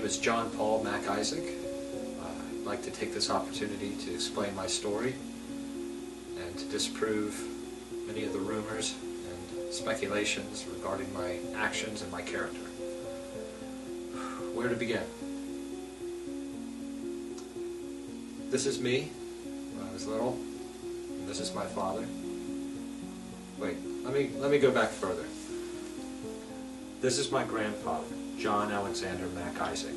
is John Paul Mac Isaac. I'd like to take this opportunity to explain my story and to disprove many of the rumors and speculations regarding my actions and my character. Where to begin? This is me when I was little, and this is my father. Wait, let me go back further. This is my grandfather, John Alexander Mac Isaac,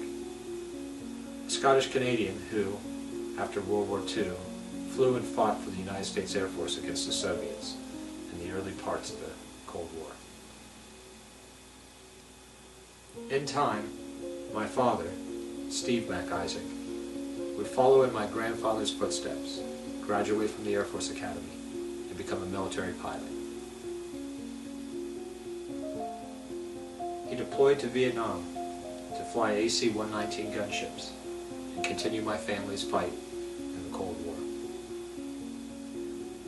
a Scottish Canadian who, after World War II, flew and fought for the United States Air Force against the Soviets in the early parts of the Cold War. In time, my father, Steve Mac Isaac, would follow in my grandfather's footsteps, graduate from the Air Force Academy, and become a military pilot. He deployed to Vietnam to fly AC-119 gunships and continue my family's fight in the Cold War.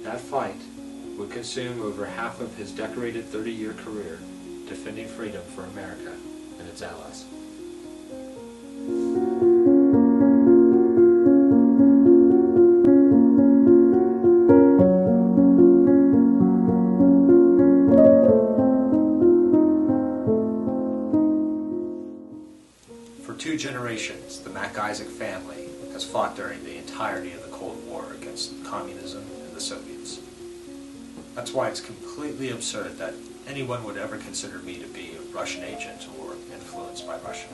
That fight would consume over half of his decorated 30-year career defending freedom for America and its allies. For 2 generations, the Mac Isaac family has fought during the entirety of the Cold War against communism and the Soviets. That's why it's completely absurd that anyone would ever consider me to be a Russian agent or influenced by Russia.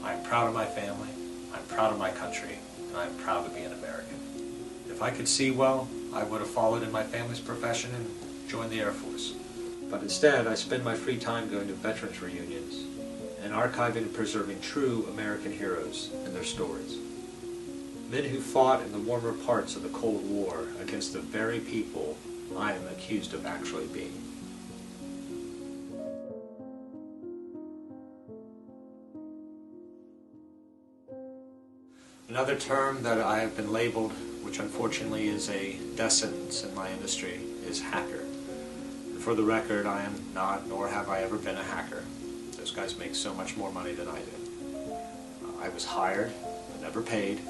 I'm proud of my family, I'm proud of my country, and I'm proud to be an American. If I could see well, I would have followed in my family's profession and joined the Air Force. But instead, I spend my free time going to veterans reunions and archiving and preserving true American heroes and their stories. Men who fought in the warmer parts of the Cold War against the very people I am accused of actually being. Another term that I have been labeled, which unfortunately is a death sentence in my industry, is hacker. And for the record, I am not, nor have I ever been a hacker. Those guys make so much more money than I do. I was hired, but never paid,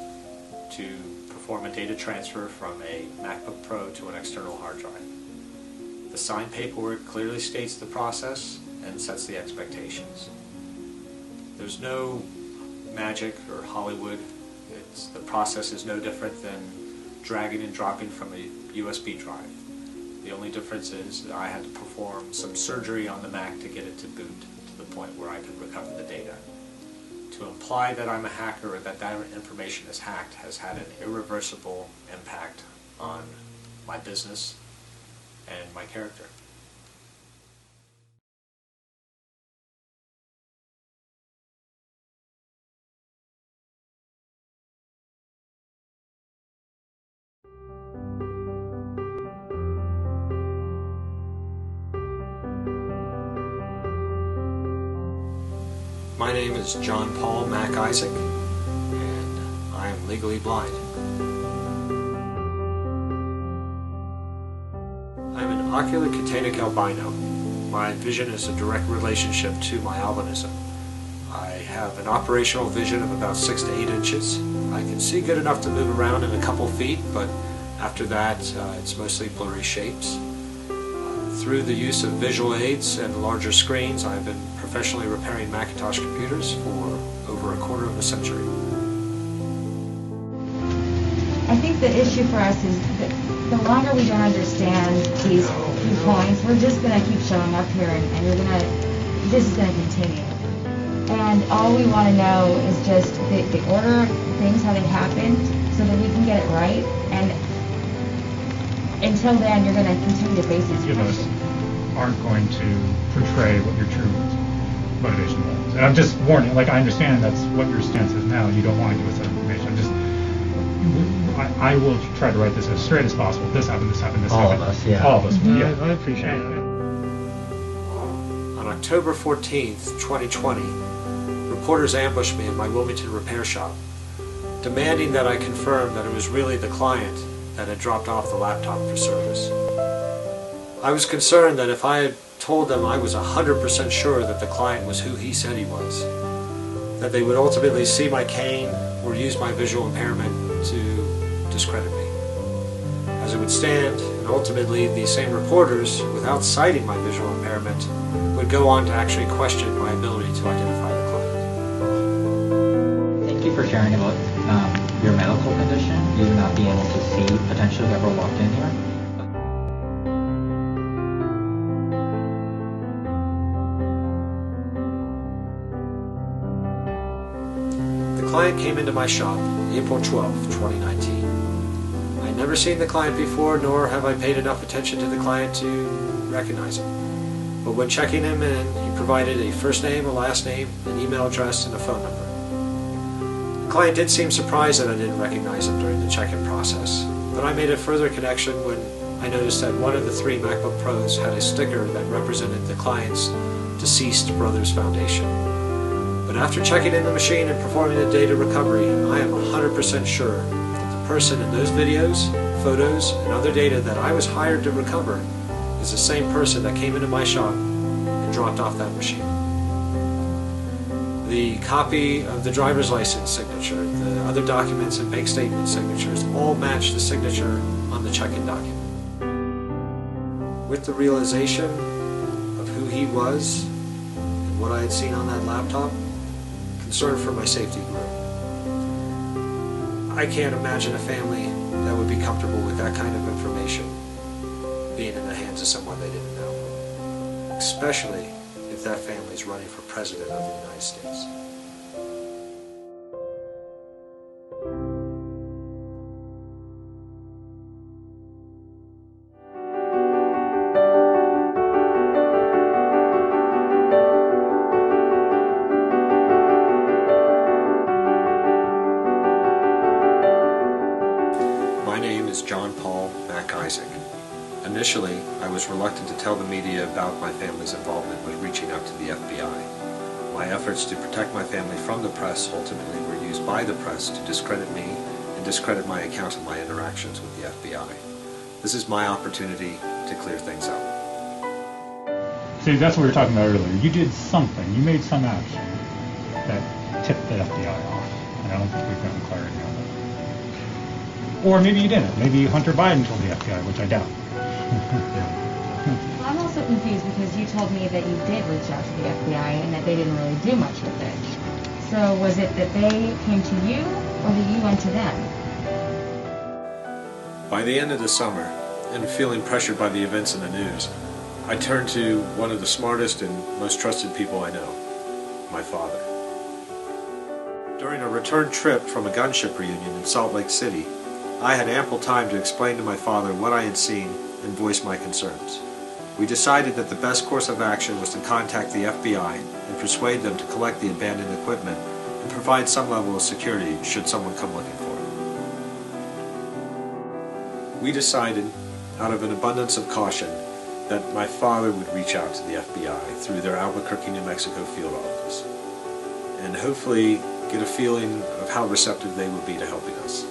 to perform a data transfer from a MacBook Pro to an external hard drive. The signed paperwork clearly states the process and sets the expectations. There's no magic or Hollywood. The process is no different than dragging and dropping from a USB drive. The only difference is that I had to perform some surgery on the Mac to get it to boot to the point where I could recover the data. To imply that I'm a hacker or that information is hacked has had an irreversible impact on my business and my character. My name is John Paul Mac Isaac, and I am legally blind. I'm an ocular catenic albino. My vision is a direct relationship to my albinism. I have an operational vision of about 6 to 8 inches. I can see good enough to move around in a couple feet, but after that it's mostly blurry shapes. Through the use of visual aids and larger screens, I've been professionally repairing Macintosh computers for over a quarter of a century. I think the issue for us is that the longer we don't understand these points, we're just going to keep showing up here and this is going to continue. And all we want to know is just the order of things, how they happened, so that we can get it right. And until then, you're going to continue to face these questions. Aren't going to portray what your true motivation was. And I'm just warning, like I understand that's what your stance is now. You don't want to give us that information. I will try to write this as straight as possible. This happened, this happened, this happened. All of us, yeah. All of us, Mm-hmm. yeah. I appreciate it. On October 14th, 2020, reporters ambushed me in my Wilmington repair shop, demanding that I confirm that it was really the client that had dropped off the laptop for service. I was concerned that if I had told them I was 100% sure that the client was who he said he was, that they would ultimately see my cane or use my visual impairment to discredit me. As it would stand, and ultimately these same reporters, without citing my visual impairment, would go on to actually question my ability to identify the client. Thank you for sharing about your medical condition, you not being able to see potentially whoever walked in here. The client came into my shop April 12, 2019. I had never seen the client before, nor have I paid enough attention to the client to recognize him. But when checking him in, he provided a first name, a last name, an email address, and a phone number. The client did seem surprised that I didn't recognize him during the check-in process, but I made a further connection when I noticed that one of the 3 MacBook Pros had a sticker that represented the client's deceased brother's foundation. But after checking in the machine and performing the data recovery, I am 100% sure that the person in those videos, photos, and other data that I was hired to recover is the same person that came into my shop and dropped off that machine. The copy of the driver's license signature, the other documents and bank statement signatures all match the signature on the check-in document. With the realization of who he was and what I had seen on that laptop, concern for my safety grew. I can't imagine a family that would be comfortable with that kind of information being in the hands of someone they didn't know, especially if that family is running for President of the United States. My name is John Paul Mac Isaac. Initially, I was reluctant to tell the media about my family's involvement with reaching out to the FBI. My efforts to protect my family from the press ultimately were used by the press to discredit me and discredit my account of my interactions with the FBI. This is my opportunity to clear things up. See, that's what we were talking about earlier. You did something. You made some action that tipped the FBI off. And I don't think we've gotten clarity on that. Or maybe you didn't. Maybe Hunter Biden told the FBI, which I doubt. I'm also confused because you told me that you did reach out to the FBI and that they didn't really do much with it. So was it that they came to you or that you went to them? By the end of the summer, and feeling pressured by the events in the news, I turned to one of the smartest and most trusted people I know, my father. During a return trip from a gunship reunion in Salt Lake City, I had ample time to explain to my father what I had seen and voice my concerns. We decided that the best course of action was to contact the FBI and persuade them to collect the abandoned equipment and provide some level of security should someone come looking for it. We decided, out of an abundance of caution, that my father would reach out to the FBI through their Albuquerque, New Mexico field office and hopefully get a feeling of how receptive they would be to helping us.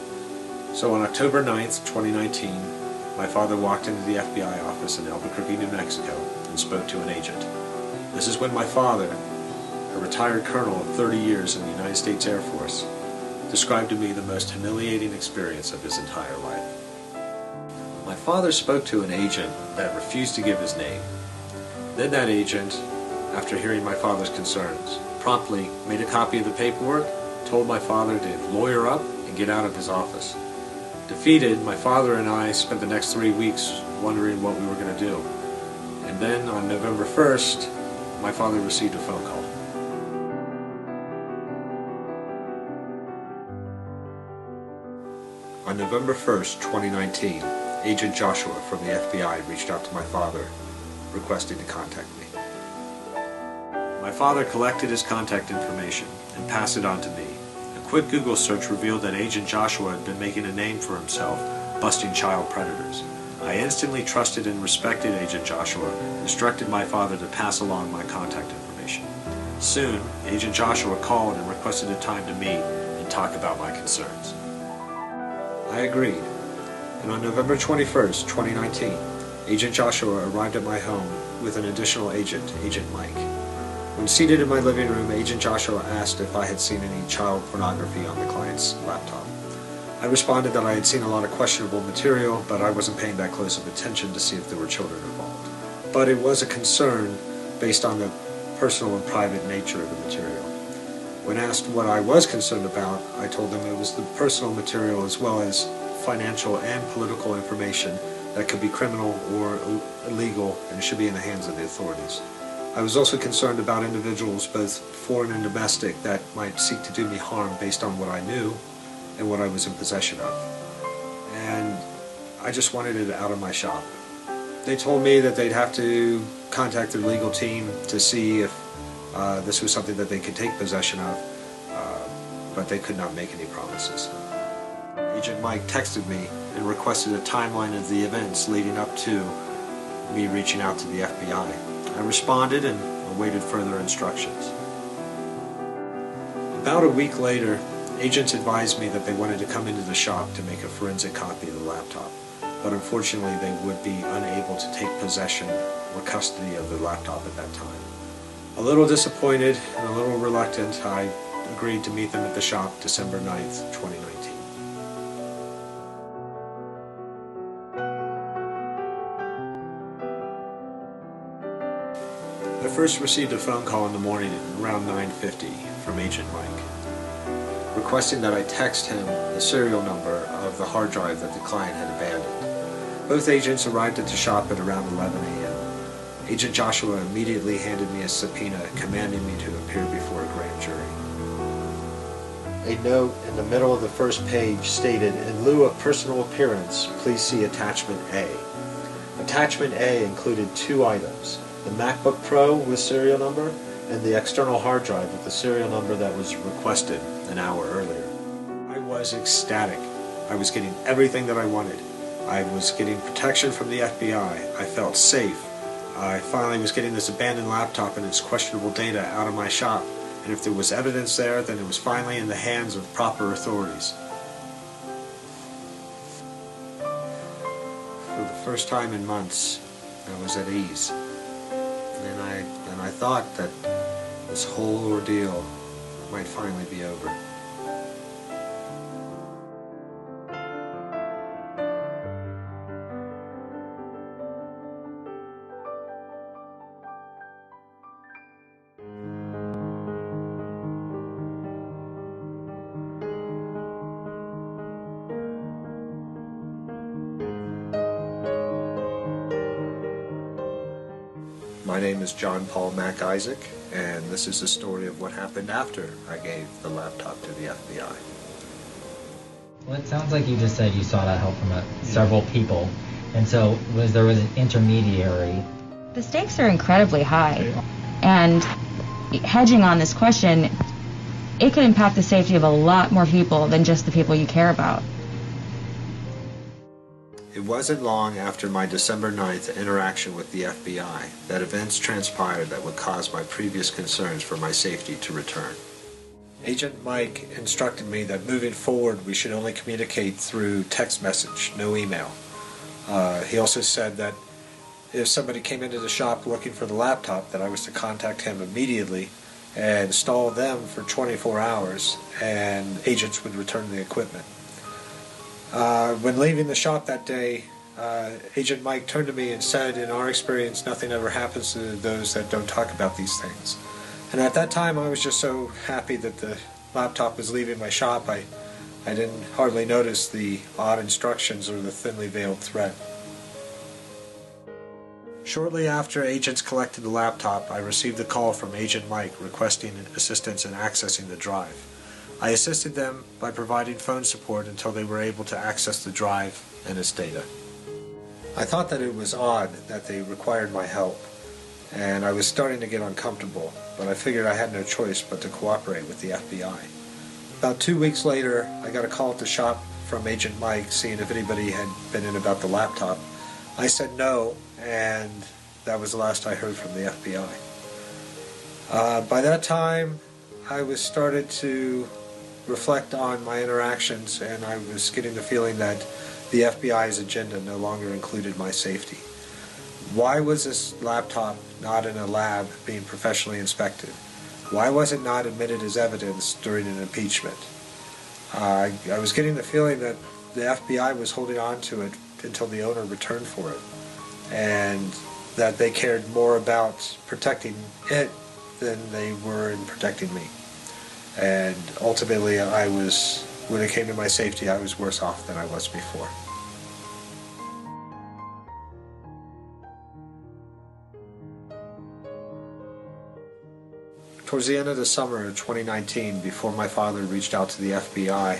So on October 9th, 2019, my father walked into the FBI office in Albuquerque, New Mexico, and spoke to an agent. This is when my father, a retired colonel of 30 years in the United States Air Force, described to me the most humiliating experience of his entire life. My father spoke to an agent that refused to give his name. Then that agent, after hearing my father's concerns, promptly made a copy of the paperwork, told my father to lawyer up and get out of his office. Defeated, my father and I spent the next 3 weeks wondering what we were going to do. And then on November 1st, my father received a phone call. On November 1st, 2019, Agent Joshua from the FBI reached out to my father, requesting to contact me. My father collected his contact information and passed it on to me. A quick Google search revealed that Agent Joshua had been making a name for himself, busting child predators. I instantly trusted and respected Agent Joshua and instructed my father to pass along my contact information. Soon, Agent Joshua called and requested a time to meet and talk about my concerns. I agreed, and on November 21st, 2019, Agent Joshua arrived at my home with an additional agent, Agent Mike. When seated in my living room, Agent Joshua asked if I had seen any child pornography on the client's laptop. I responded that I had seen a lot of questionable material, but I wasn't paying that close of attention to see if there were children involved. But it was a concern based on the personal and private nature of the material. When asked what I was concerned about, I told them it was the personal material as well as financial and political information that could be criminal or illegal and should be in the hands of the authorities. I was also concerned about individuals, both foreign and domestic, that might seek to do me harm based on what I knew and what I was in possession of. And I just wanted it out of my shop. They told me that they'd have to contact their legal team to see if this was something that they could take possession of, but they could not make any promises. Agent Mike texted me and requested a timeline of the events leading up to me reaching out to the FBI. I responded and awaited further instructions. About a week later, agents advised me that they wanted to come into the shop to make a forensic copy of the laptop, but unfortunately they would be unable to take possession or custody of the laptop at that time. A little disappointed and a little reluctant, I agreed to meet them at the shop December 9th, 2019. I first received a phone call in the morning at around 9:50 from Agent Mike, requesting that I text him the serial number of the hard drive that the client had abandoned. Both agents arrived at the shop at around 11 a.m. Agent Joshua immediately handed me a subpoena commanding me to appear before a grand jury. A note in the middle of the first page stated, "In lieu of personal appearance, please see Attachment A." Attachment A included two items: the MacBook Pro with serial number and the external hard drive with the serial number that was requested an hour earlier. I was ecstatic. I was getting everything that I wanted. I was getting protection from the FBI. I felt safe. I finally was getting this abandoned laptop and its questionable data out of my shop, and if there was evidence there, then it was finally in the hands of proper authorities. For the first time in months, I was at ease. And I thought that this whole ordeal might finally be over. My name is John Paul Mac Isaac, and this is the story of what happened after I gave the laptop to the FBI. Well, it sounds like you just said you sought out help from several people, and so there was an intermediary. The stakes are incredibly high, and hedging on this question, it could impact the safety of a lot more people than just the people you care about. It wasn't long after my December 9th interaction with the FBI that events transpired that would cause my previous concerns for my safety to return. Agent Mike instructed me that moving forward we should only communicate through text message, no email. He also said that if somebody came into the shop looking for the laptop, that I was to contact him immediately and stall them for 24 hours, and agents would return the equipment. When leaving the shop that day, Agent Mike turned to me and said, "In our experience, nothing ever happens to those that don't talk about these things." And at that time, I was just so happy that the laptop was leaving my shop, I didn't hardly notice the odd instructions or the thinly veiled threat. Shortly after agents collected the laptop, I received a call from Agent Mike requesting assistance in accessing the drive. I assisted them by providing phone support until they were able to access the drive and its data. I thought that it was odd that they required my help, and I was starting to get uncomfortable, but I figured I had no choice but to cooperate with the FBI. About 2 weeks later, I got a call at the shop from Agent Mike seeing if anybody had been in about the laptop. I said no, and that was the last I heard from the FBI. By that time, I was started to reflect on my interactions, and I was getting the feeling that the FBI's agenda no longer included my safety. Why was this laptop not in a lab being professionally inspected? Why was it not admitted as evidence during an impeachment? I was getting the feeling that the FBI was holding on to it until the owner returned for it, and that they cared more about protecting it than they were in protecting me. And ultimately, when it came to my safety, I was worse off than I was before. Towards the end of the summer of 2019, before my father reached out to the FBI,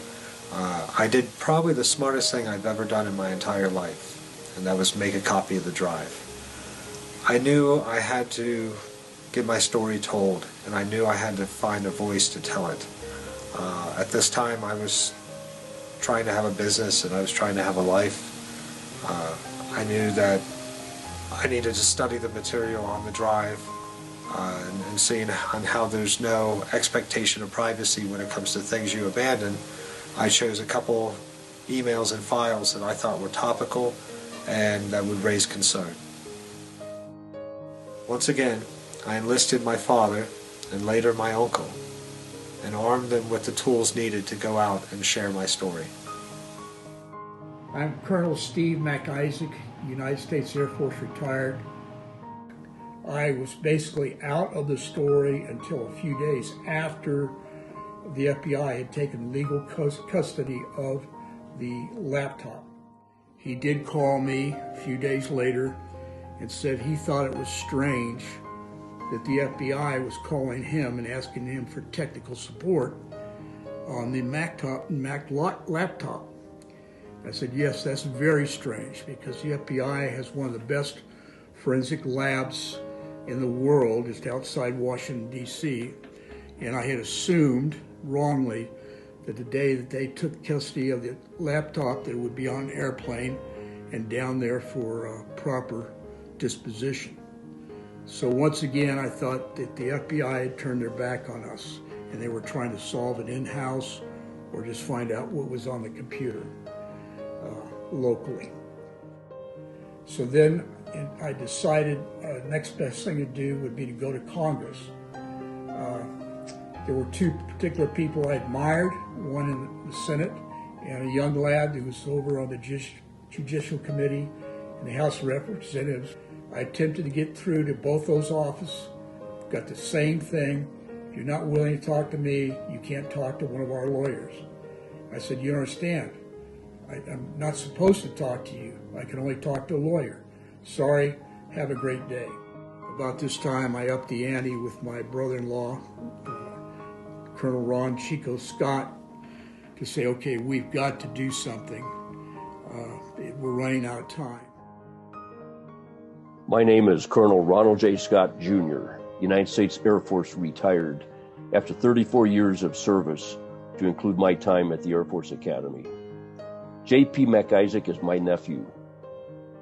I did probably the smartest thing I've ever done in my entire life, and that was make a copy of the drive. I knew I had to get my story told, and I knew I had to find a voice to tell it. At this time, I was trying to have a business, and I was trying to have a life. I knew that I needed to study the material on the drive, and seeing on how there's no expectation of privacy when it comes to things you abandon. I chose a couple emails and files that I thought were topical and that would raise concern. Once again, I enlisted my father and later my uncle and armed them with the tools needed to go out and share my story. I'm Colonel Steve MacIsaac, United States Air Force retired. I was basically out of the story until a few days after the FBI had taken legal custody of the laptop. He did call me a few days later and said he thought it was strange that the FBI was calling him and asking him for technical support on the Mac laptop. I said, yes, that's very strange because the FBI has one of the best forensic labs in the world, just outside Washington, D.C., and I had assumed wrongly that the day that they took custody of the laptop that it would be on an airplane and down there for proper disposition. So once again, I thought that the FBI had turned their back on us and they were trying to solve it in-house or just find out what was on the computer locally. So then I decided next best thing to do would be to go to Congress. There were two particular people I admired, one in the Senate and a young lad who was over on the Judicial Committee in the House of Representatives. I attempted to get through to both those offices, got the same thing. If you're not willing to talk to me, you can't talk to one of our lawyers. I said, you understand, I'm not supposed to talk to you. I can only talk to a lawyer. Sorry, have a great day. About this time, I upped the ante with my brother-in-law, Colonel Ron Chico Scott, to say, okay, we've got to do something. We're running out of time. My name is Colonel Ronald J. Scott, Jr., United States Air Force retired after 34 years of service, to include my time at the Air Force Academy. J.P. MacIsaac is my nephew.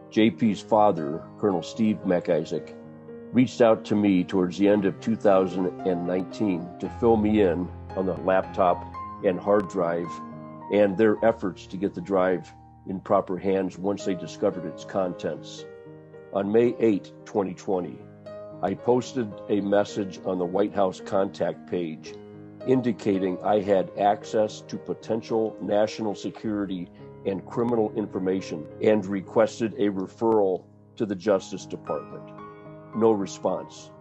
J.P.'s father, Colonel Steve MacIsaac, reached out to me towards the end of 2019 to fill me in on the laptop and hard drive and their efforts to get the drive in proper hands once they discovered its contents. On May 8, 2020, I posted a message on the White House contact page indicating I had access to potential national security and criminal information and requested a referral to the Justice Department. No response.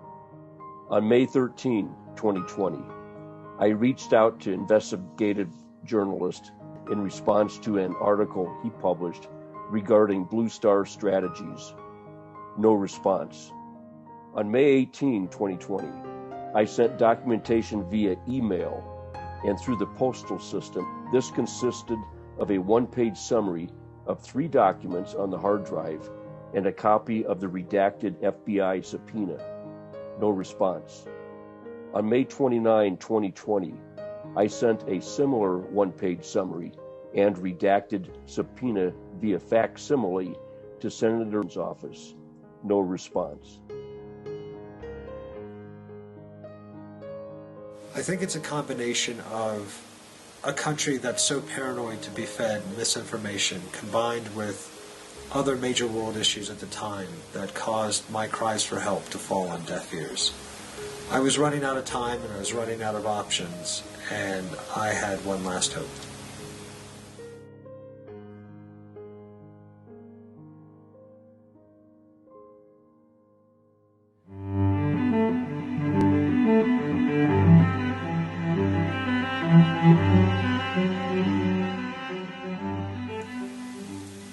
On May 13, 2020, I reached out to investigative journalist in response to an article he published regarding Blue Star strategies. No response. On May 18, 2020, I sent documentation via email and through the postal system. This consisted of a one-page summary of 3 documents on the hard drive and a copy of the redacted FBI subpoena. No response. On May 29, 2020, I sent a similar one-page summary and redacted subpoena via facsimile to Senator's office. No response. I think it's a combination of a country that's so paranoid to be fed misinformation combined with other major world issues at the time that caused my cries for help to fall on deaf ears. I was running out of time and I was running out of options, and I had one last hope.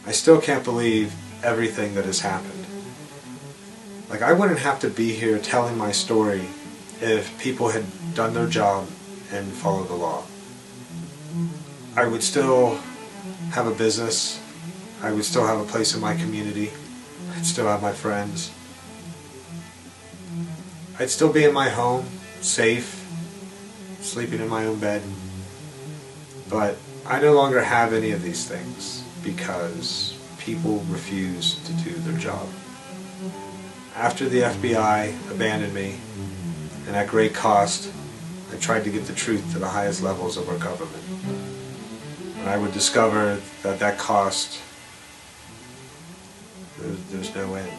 I still can't believe everything that has happened. Like, I wouldn't have to be here telling my story if people had done their job and followed the law. I would still have a business. I would still have a place in my community. I'd still have my friends. I'd still be in my home, safe, sleeping in my own bed. But I no longer have any of these things because people refuse to do their job. After the FBI abandoned me, and at great cost, I tried to get the truth to the highest levels of our government. And I would discover that that cost, there's no end.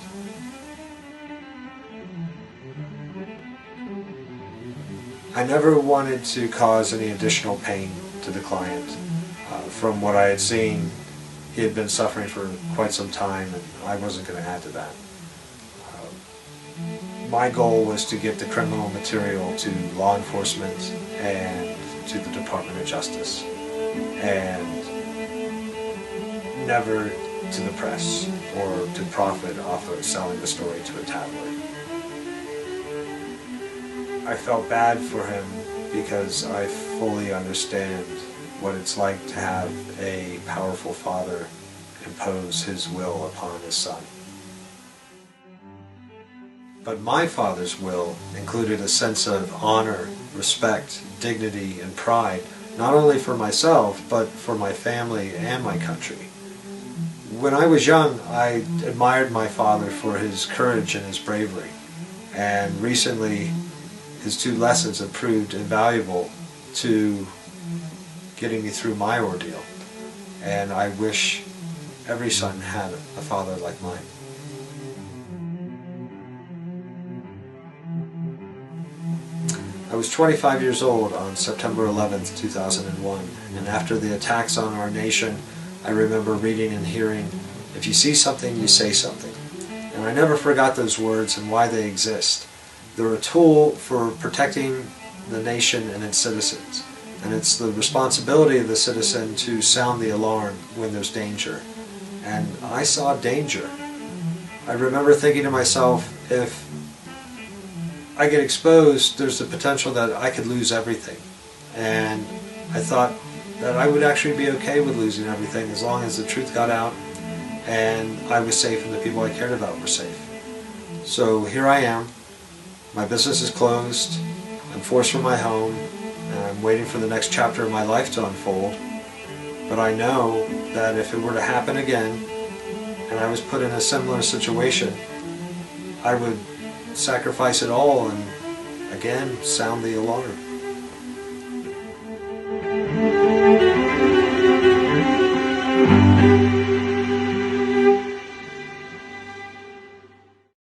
I never wanted to cause any additional pain to the client. From what I had seen, he had been suffering for quite some time, and I wasn't going to add to that. My goal was to get the criminal material to law enforcement and to the Department of Justice, and never to the press or to profit off of selling the story to a tabloid. I felt bad for him because I fully understand what it's like to have a powerful father impose his will upon his son. But my father's will included a sense of honor, respect, dignity, and pride, not only for myself, but for my family and my country. When I was young, I admired my father for his courage and his bravery, and recently his 2 lessons have proved invaluable to getting me through my ordeal, and I wish every son had a father like mine. I was 25 years old on September 11th, 2001, and after the attacks on our nation, I remember reading and hearing, "If you see something, you say something." And I never forgot those words and why they exist. They're a tool for protecting the nation and its citizens, and it's the responsibility of the citizen to sound the alarm when there's danger. And I saw danger. I remember thinking to myself, if I get exposed, there's the potential that I could lose everything. And I thought that I would actually be okay with losing everything as long as the truth got out and I was safe and the people I cared about were safe. So here I am. My business is closed. I'm forced from my home, and I'm waiting for the next chapter of my life to unfold. But I know that if it were to happen again, and I was put in a similar situation, I would sacrifice it all and again sound the alarm.